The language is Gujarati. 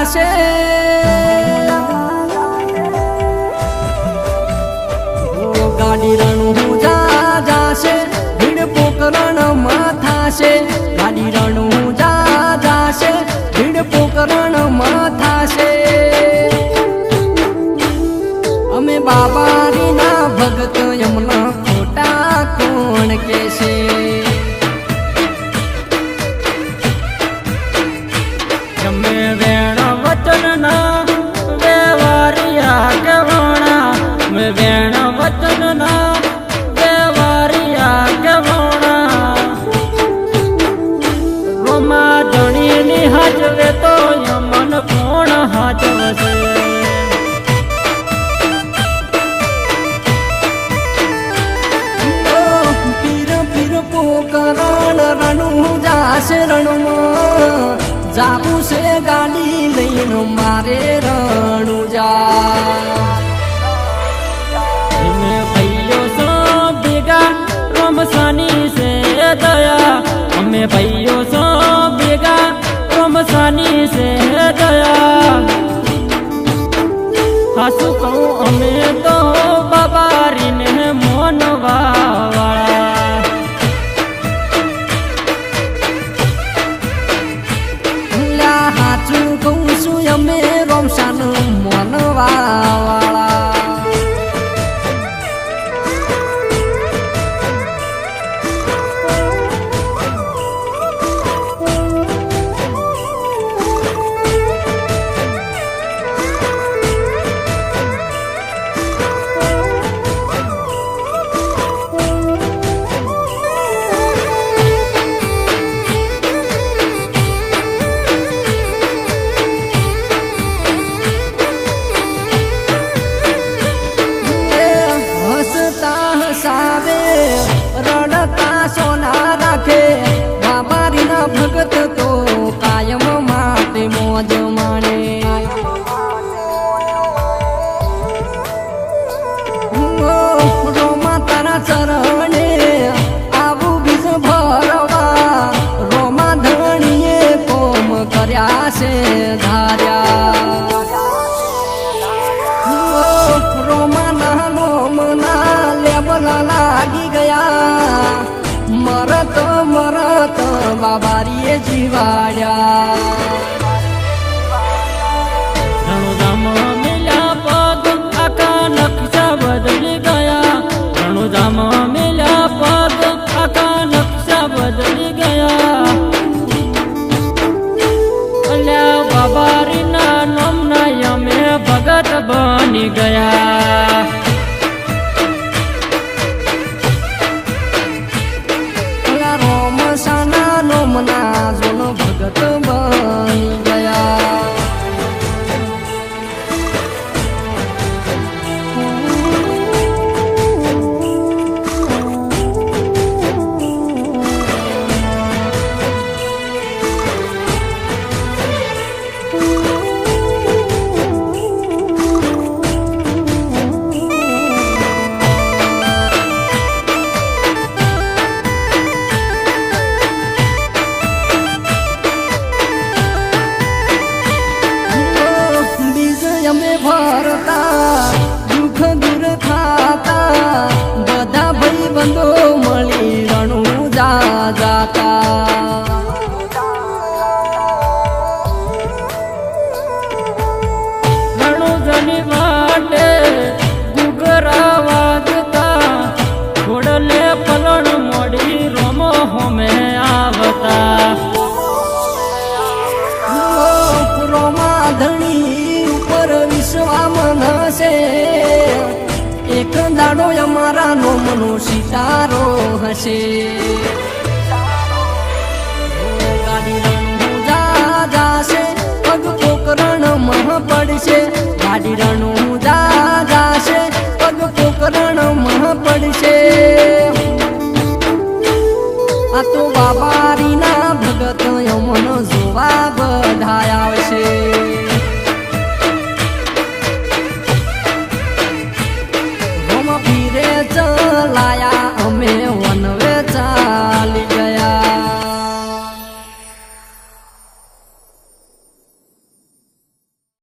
જાશે ગાડી રણું જાશે ભીડ પોકરણ માં થાશે ગાડી રણું જાશે ભીડ પોકરણ માં થાશે અમે બાબારી ના ભગત એમના ખોટા કોણ કેશે તમે વેણ વચન ના વ્યવહારિયા ગવણા મેં વેણ વચન ના વ્યવહારિયા ગવણા રોમા ધણી ની હાજવે તો મન કોણ હાજવશે પોકરણ રણું જાશે રણમાં જાવું છે ગાડી લઈને મારે રણું અમે ભાઈઓ સો ભેગા રમસાની છે દયા અમે ભાઈઓ સો ભેગા રમસાની છે દયા હાસુ કહું અમે તો બાબારીને મોનવા હાચું કહું છું અમે રોમશાન મોનવા રડતા સોના રાખે બાબારીના ભગત તો કાયમ માટે મોજ માણે રોમા તારા ચરણે આવું બીજ ભરવા રોમા ધણીએ કોમ કર્યા છે ધાર્યા રોમા ના લોમના લેબલા લાગી ગયા મરત મરત બાબારીએ જીવાડ્યા રણુધામ મેલ્યા પગ આખા નકશા બદલી ગયા રણુધામ મેલ્યા પગ આખા નકશા બદલી ગયા અલ્યા બાબારીના નામના અમે ભગત બની ગયા રોમશાના નોમના જોનો ભગત બની ગયા અમે ભરતા દુઃખ દૂર થાતા બધા ભાઈ બંધો મળી રણું જાતા રણુજની માટે ગુગરા વાગતા ઘોડલે પલણ મોડી રોમો હોમે આવતા રોમા ધણી વિશ્વામન છે એક દાડો અમારા નોમનો સિતારો હશે ગાડી રણું જાશે પગ પોકરણ મહ પડશે ગાડી રણું જાશે પગ પોકરણ મહ પડશે આ તો